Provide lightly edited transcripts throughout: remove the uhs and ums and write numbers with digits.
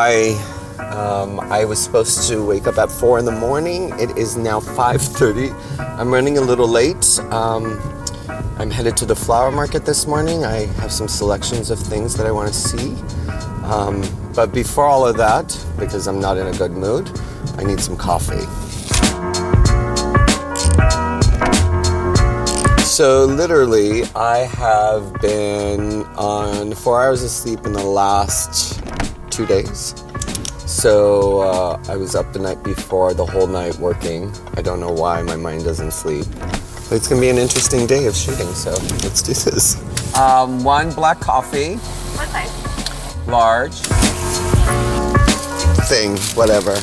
I was supposed to wake up at 4 in the morning. It is now 5:30. I'm running a little late. I'm headed to the flower market this morning. I have some selections of things that I want to see. But before all of that, because I'm not in a good mood, I need some coffee. So literally, I have been on 4 hours of sleep in the last 2 days. So I was up the night before, the whole night working. I don't know why my mind doesn't sleep. But it's gonna be an interesting day of shooting, so let's do this. One black coffee. What size? Large. Thing, whatever.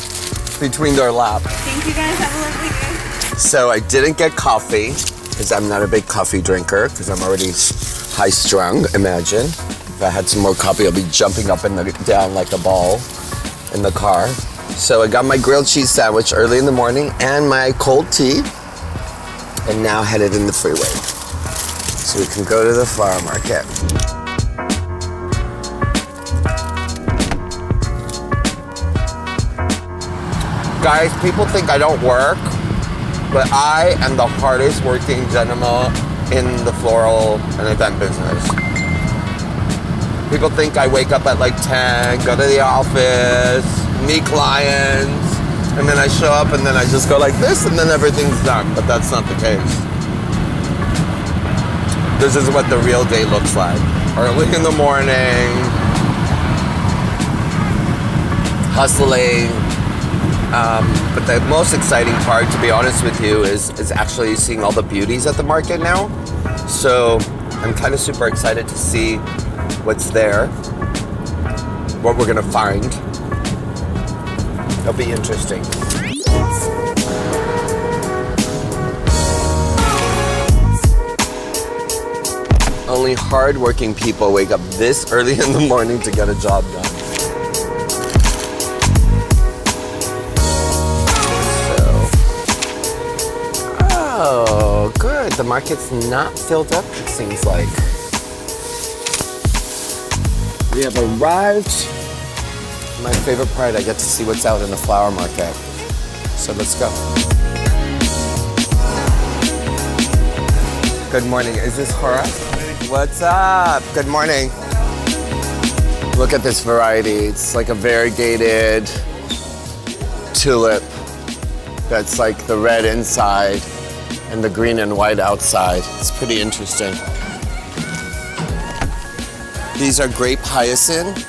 Between their lap. Thank you guys, have a lovely day. So I didn't get coffee, because I'm not a big coffee drinker, because I'm already high-strung, imagine. If I had some more coffee, I'll be jumping up and down like a ball in the car. So I got my grilled cheese sandwich early in the morning and my cold tea, and now headed in the freeway. So we can go to the flower market. Guys, people think I don't work, but I am the hardest working gentleman in the floral and event business. People think I wake up at like 10, go to the office, meet clients, and then I show up and then I just go like this and then everything's done, but that's not the case. This is what the real day looks like. Early in the morning, hustling. But the most exciting part, to be honest with you, is actually seeing all the beauties at the market now. So I'm kind of super excited to see what's there, what we're gonna find. It'll be interesting. Only hard-working people wake up this early in the morning to get a job done. Oh, good. The market's not filled up, it seems like. We have arrived. My favorite part, I get to see what's out in the flower market. So let's go. Good morning. Is this Hrach? What's up? Good morning. Look at this variety. It's like a variegated tulip that's like the red inside and the green and white outside. It's pretty interesting. These are Grape Hyacinth.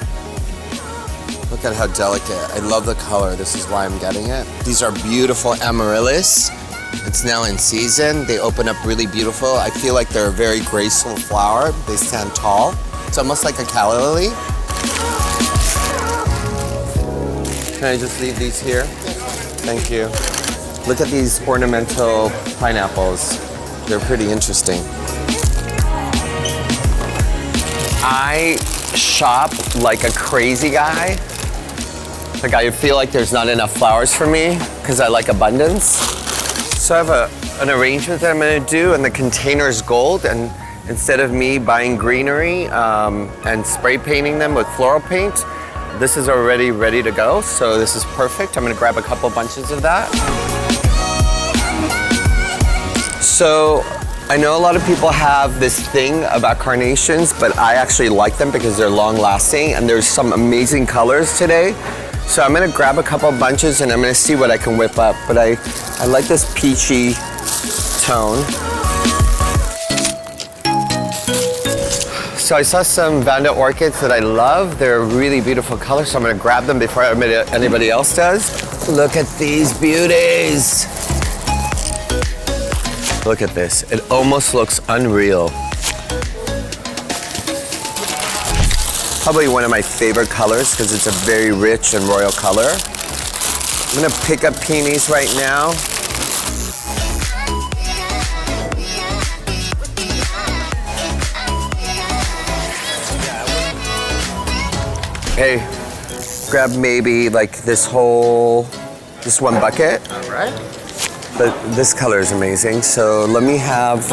Look at how delicate. I love the color. This is why I'm getting it. These are beautiful Amaryllis. It's now in season. They open up really beautiful. I feel like they're a very graceful flower. They stand tall. It's almost like a calla lily. Can I just leave these here? Thank you. Look at these ornamental pineapples. They're pretty interesting. I shop like a crazy guy. Like I feel like there's not enough flowers for me because I like abundance. So I have an arrangement that I'm gonna do, and the container is gold, and instead of me buying greenery and spray painting them with floral paint, this is already ready to go, so this is perfect. I'm gonna grab a couple bunches of that. So I know a lot of people have this thing about carnations, but I actually like them because they're long lasting, and there's some amazing colors today. So I'm gonna grab a couple bunches and I'm gonna see what I can whip up. But I like this peachy tone. So I saw some Vanda orchids that I love. They're really beautiful colors, so I'm gonna grab them before anybody else does. Look at these beauties. Look at this. It almost looks unreal. Probably one of my favorite colors because it's a very rich and royal color. I'm gonna pick up peonies right now. Hey, grab maybe like this one bucket. All right. But this color is amazing. So let me have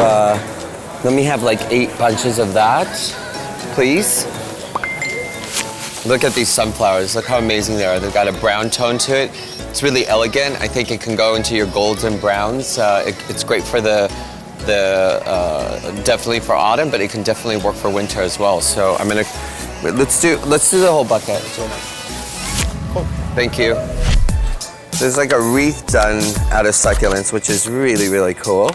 like 8 bunches of that, please. Look at these sunflowers. Look how amazing they are. They've got a brown tone to it. It's really elegant. I think it can go into your golds and browns. It's great for definitely for autumn, but it can definitely work for winter as well. So I'm gonna let's do the whole bucket. Cool. Thank you. There's like a wreath done out of succulents, which is really, really cool.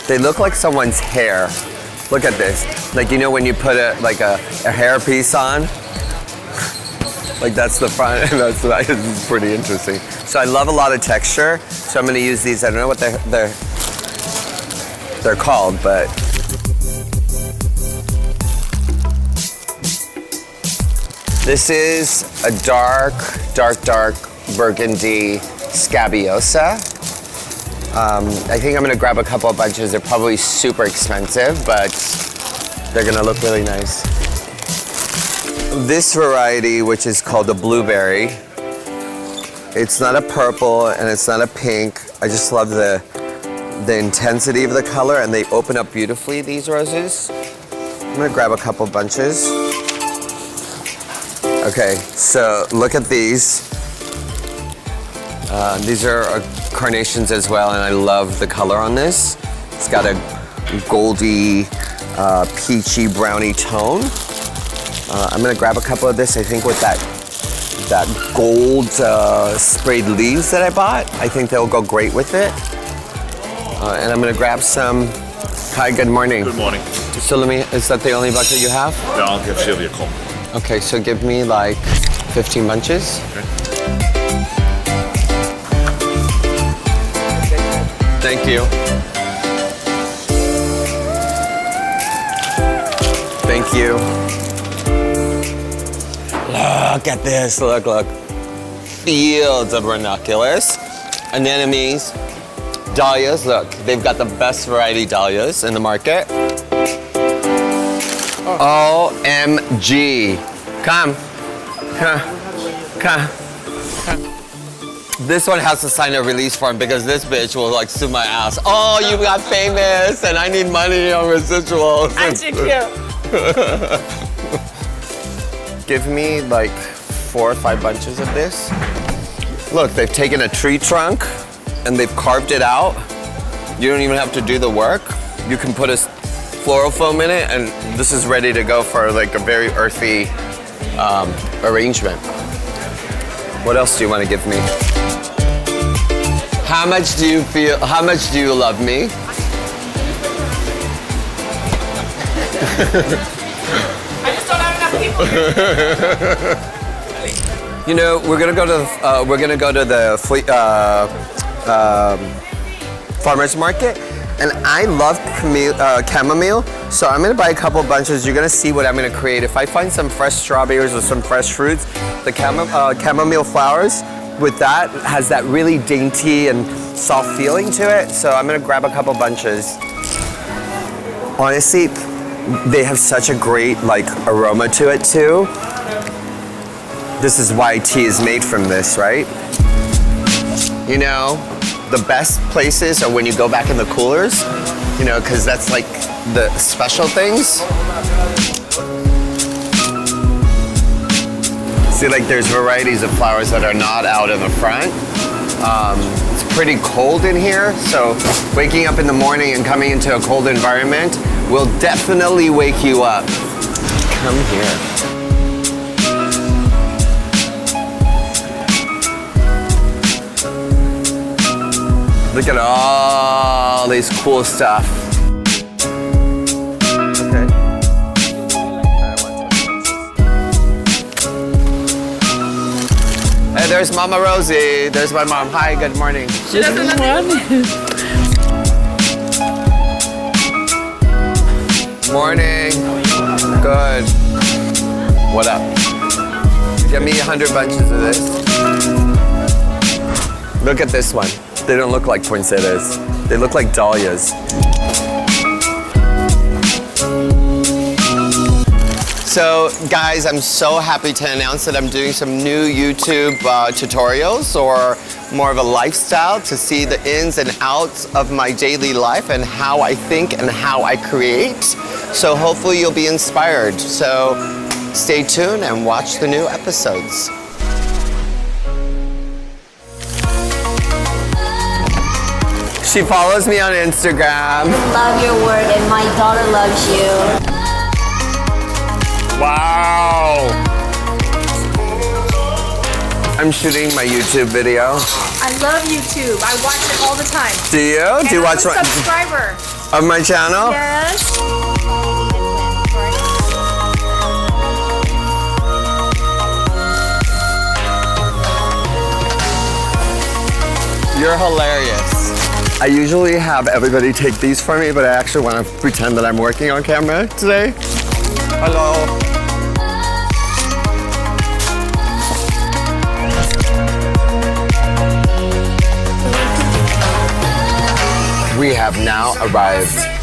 They look like someone's hair. Look at this. Like, you know when you put a hair piece on? Like that's the front, and that's the back. This is pretty interesting. So I love a lot of texture, so I'm gonna use these. I don't know what they're called, but this is a dark burgundy scabiosa. I think I'm gonna grab a couple of bunches. They're probably super expensive, but they're gonna look really nice. This variety, which is called the blueberry, it's not a purple and it's not a pink. I just love the intensity of the color, and they open up beautifully, these roses. I'm gonna grab a couple bunches. Okay, so look at these. These are carnations as well, and I love the color on this. It's got a goldy, peachy, browny tone. I'm gonna grab a couple of this, I think with that gold sprayed leaves that I bought. I think they'll go great with it. And I'm gonna grab some. Hi, good morning. Good morning. So is that the only bucket you have? Yeah, I'll give Sylvia a call. Okay, so give me like 15 bunches. Okay. Thank you. Thank you. Look at this, look. Fields of ranunculus, anemones, dahlias. Look, they've got the best variety dahlias in the market. OMG. Come. This one has to sign a release form because this bitch will like sue my ass. Oh, you got famous and I need money on residuals. I'm too cute. Give me like 4 or 5 bunches of this. Look, they've taken a tree trunk and they've carved it out. You don't even have to do the work. You can put a floral foam in it and this is ready to go for like a very earthy arrangement. What else do you want to give me? How much do you love me? I just don't have enough people. You know, we're gonna go to the farmers market, and I love chamomile. So I'm gonna buy a couple bunches. You're gonna see what I'm gonna create. If I find some fresh strawberries or some fresh fruits, the chamomile flowers with that has that really dainty and soft feeling to it. So I'm gonna grab a couple bunches. Honestly, they have such a great like aroma to it too. This is why tea is made from this, right? You know, the best places are when you go back in the coolers, you know, because that's like the special things. See, like there's varieties of flowers that are not out in the front. It's pretty cold in here, so waking up in the morning and coming into a cold environment will definitely wake you up. Come here. Look at all this cool stuff. Okay. Hey, there's Mama Rosie. There's my mom. Hi, good morning. She doesn't Morning. Good. What up? Get me 100 bunches of this. Look at this one. They don't look like poinsettias. They look like dahlias. So guys, I'm so happy to announce that I'm doing some new YouTube tutorials, or more of a lifestyle, to see the ins and outs of my daily life and how I think and how I create. So hopefully you'll be inspired. So stay tuned and watch the new episodes. She follows me on Instagram. Love your work and my daughter loves you. Wow. I'm shooting my YouTube video. I love YouTube. I watch it all the time. Do you? And Do you watch I'm a subscriber of my channel? Yes. You're hilarious. I usually have everybody take these for me, but I actually want to pretend that I'm working on camera today. Hello. We have now arrived